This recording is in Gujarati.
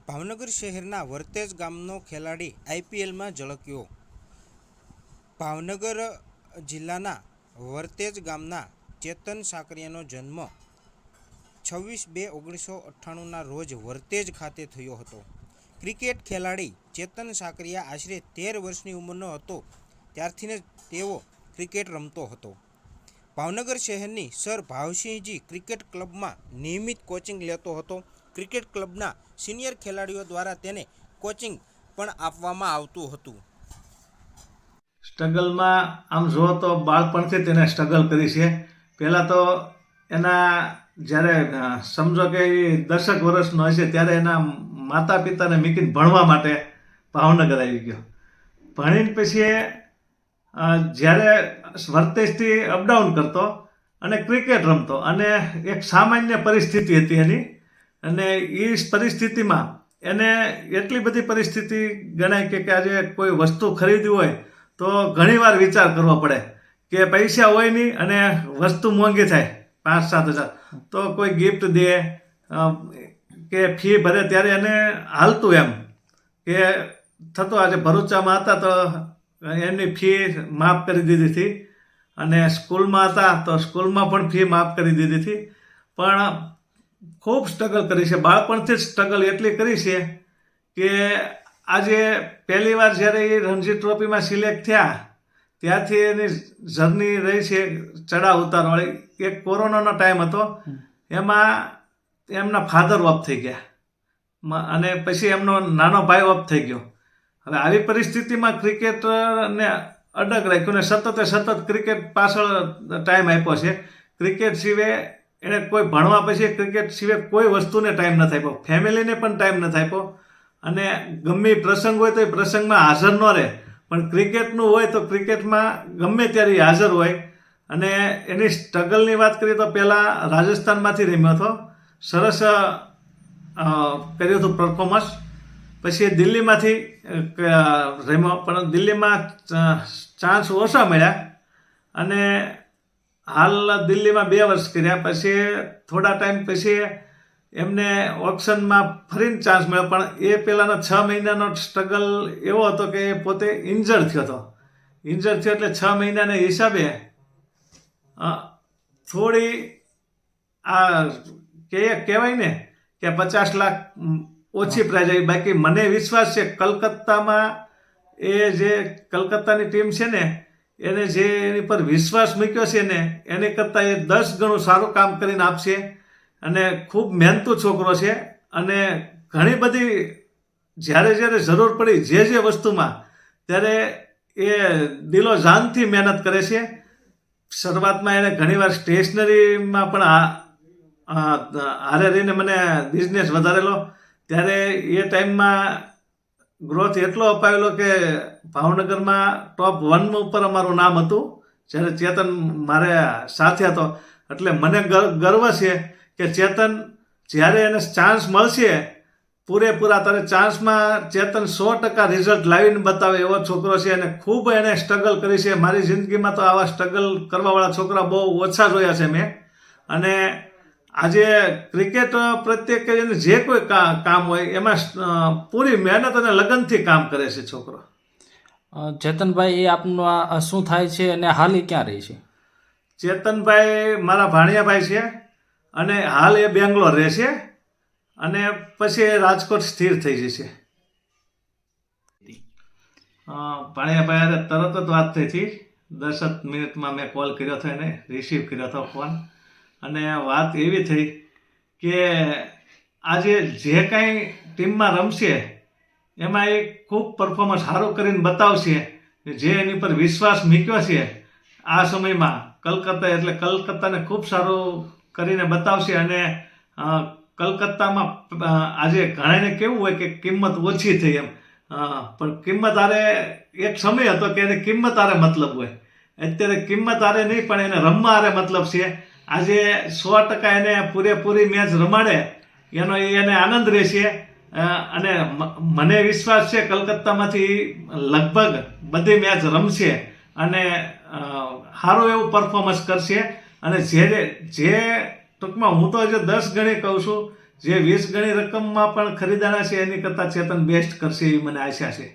ભાવનગર શહેરના વર્તેજ ગામનો ખેલાડી આઈપીએલમાં ઝળક્યો. ભાવનગર જિલ્લાના વર્તેજ ગામના ચેતન સાકરિયાનો જન્મ 26/2/1998ના રોજ વર્તેજ ખાતે થયો હતો. ક્રિકેટ ખેલાડી ચેતન સાકરિયા આશરે 13 વર્ષની ઉંમરનો હતો ત્યારથી જ તેઓ ક્રિકેટ રમતો હતો. ભાવનગર શહેરની સર ભાવસિંહજી ક્રિકેટ ક્લબમાં નિયમિત કોચિંગ લેતો હતો. ક્રિકેટ ક્લબના સિનિયર ખેલાડીઓ દ્વારા તેને કોચિંગ પણ આપવામાં આવતું હતું. સ્ટ્રગલમાં આમ જુઓ તો બાળપણથી તેને સ્ટ્રગલ કરી છે. પહેલાં તો એના જ્યારે સમજો કે એ 10 વર્ષનો હશે ત્યારે એના માતા પિતાને મૂકીને ભણવા માટે ભાવનગર આવી ગયો. ભણીને પછી જ્યારે વર્તેજથી અપડાઉન કરતો અને ક્રિકેટ રમતો અને એક સામાન્ય પરિસ્થિતિ હતી એની, અને એ પરિસ્થિતિમાં એને એટલી બધી પરિસ્થિતિ ગણાય કે આજે કોઈ વસ્તુ ખરીદવી હોય તો ઘણીવાર વિચાર કરવો પડે કે પૈસા હોય નહીં અને વસ્તુ મોંઘી થાય 5-7 હજાર, તો કોઈ ગિફ્ટ દે કે ફી ભરે ત્યારે એને હાલતું એમ કે થતું. આજે ભરૂચામાં હતા તો એમની ફી માફ કરી દીધી હતી, અને સ્કૂલમાં હતા તો સ્કૂલમાં પણ ફી માફ કરી દીધી હતી. પણ ખૂબ સ્ટ્રગલ કરી છે, બાળપણથી જ સ્ટ્રગલ એટલી કરી છે કે આજે પહેલી વાર જ્યારે એ રણજી ટ્રોફીમાં સિલેક્ટ થયા ત્યારથી એની જર્ની રહી છે ચડાવ ઉતારવાળી. એક કોરોનાનો ટાઈમ હતો, એમાં એમના ફાધર ઓફ થઈ ગયા અને પછી એમનો નાનો ભાઈ ઓફ થઈ ગયો. હવે આવી પરિસ્થિતિમાં ક્રિકેટને અડગ રાખ્યું ને સતત ક્રિકેટ પાછળ ટાઈમ આપ્યો છે. ક્રિકેટ સિવાય એણે કોઈ ભણવા પછી ક્રિકેટ સિવાય કોઈ વસ્તુને ટાઈમ નથી આપ્યો, ફેમિલીને પણ ટાઈમ નથી આપ્યો. અને ગમે પ્રસંગ હોય તો એ પ્રસંગમાં હાજર ન રહે, પણ ક્રિકેટનું હોય તો ક્રિકેટમાં ગમે ત્યારે હાજર હોય. અને એની સ્ટ્રગલની વાત કરીએ તો પહેલાં રાજસ્થાનમાંથી રમ્યો હતો, સરસ કર્યું હતું પરફોર્મન્સ. પછી દિલ્હીમાંથી રમ્યો, પણ દિલ્હીમાં ચાન્સ ઓછા મળ્યા અને હાલ દિલ્હીમાં 2 વર્ષ કર્યા. પછી થોડા ટાઈમ પછી એમને ઓપ્શનમાં ફરીને ચાન્સ મળ્યો, પણ એ પહેલાંનો 6 મહિનાનો સ્ટ્રગલ એવો હતો કે એ પોતે ઇન્જર્ડ થયો હતો. ઇન્જર્ડ થયો એટલે 6 મહિનાના હિસાબે થોડી કહેવાય ને કે 50 લાખ ઓછી પ્રાઇઝ આવી. બાકી મને વિશ્વાસ છે કલકત્તામાં એ જે કલકત્તાની ટીમ છે ને એને જે એની પર વિશ્વાસ મૂક્યો છે ને એની કરતાં એ 10 ગણું સારું કામ કરીને આપશે. અને ખૂબ મહેનતુ છોકરો છે અને ઘણી બધી જ્યારે જરૂર પડી જે વસ્તુમાં ત્યારે એ દિલો જાનથી મહેનત કરે છે. શરૂઆતમાં એને ઘણીવાર સ્ટેશનરીમાં પણ હારે રહીને મને બિઝનેસ વધારેલો, ત્યારે એ ટાઈમમાં ગ્રોથ એટલો અપાયેલો કે ભાવનગરમાં ટોપ 1 ઉપર અમારું નામ હતું જ્યારે ચેતન મારે સાથે હતો. એટલે મને ગર્વ છે કે ચેતન જ્યારે એને ચાન્સ મળશે પૂરેપૂરા તારે ચાન્સમાં ચેતન 100% રિઝલ્ટ લાવીને બતાવે એવો છોકરો છે. અને ખૂબ એને સ્ટ્રગલ કરી છે. મારી જિંદગીમાં તો આવા સ્ટ્રગલ કરવાવાળા છોકરા બહુ ઓછા જોયા છે મેં. અને આજે ક્રિકેટ પ્રત્યે કે જે કોઈ કામ હોય એમાં પૂરી મહેનત અને લગનથી કામ કરે છે છોકરો. ચેતનભાઈ, એ આપનું શું થાય છે અને હાલ એ ક્યાં રહે છે? ચેતનભાઈ મારા ભાણિયાભાઈ છે અને હાલ એ બેંગ્લોર રહે છે અને પછી એ રાજકોટ સ્થિર થઈ જશે. ભાણિયાભાઈ તરત જ વાત થઈ હતી, 10 મિનિટમાં મેં કોલ કર્યો હતો, એને રિસીવ કર્યો હતો ફોન. અને વાત એવી થઈ કે આજે જે કાંઈ ટીમમાં રમશે એમાં એ ખૂબ પરફોર્મન્સ સારું કરીને બતાવશે. જે એની પર વિશ્વાસ મૂક્યો છે આ સમયમાં કલકત્તા, એટલે કલકત્તાને ખૂબ સારું કરીને બતાવશે. અને કલકત્તામાં આજે ઘણાને કેવું હોય કે કિંમત ઓછી થઈ એમ, પણ કિંમત આરે એક સમય હતો કે એની કિંમત આરે મતલબ હોય. અત્યારે કિંમત આરે નહીં પણ એને રમવા આરે મતલબ છે. આજે 100% એને પૂરેપૂરી મેચ રમાડે એનો એને આનંદ રહેશે. અને મને વિશ્વાસ છે કલકત્તામાંથી લગભગ બધી મેચ રમશે અને સારું એવું પરફોર્મન્સ કરશે. અને જે ટૂંકમાં હું તો હજુ 10 ગણી કહું છું જે 20 ગણી રકમમાં પણ ખરીદાણા છે એની કરતાં ચેતન બેસ્ટ કરશે એવી મને આશા છે.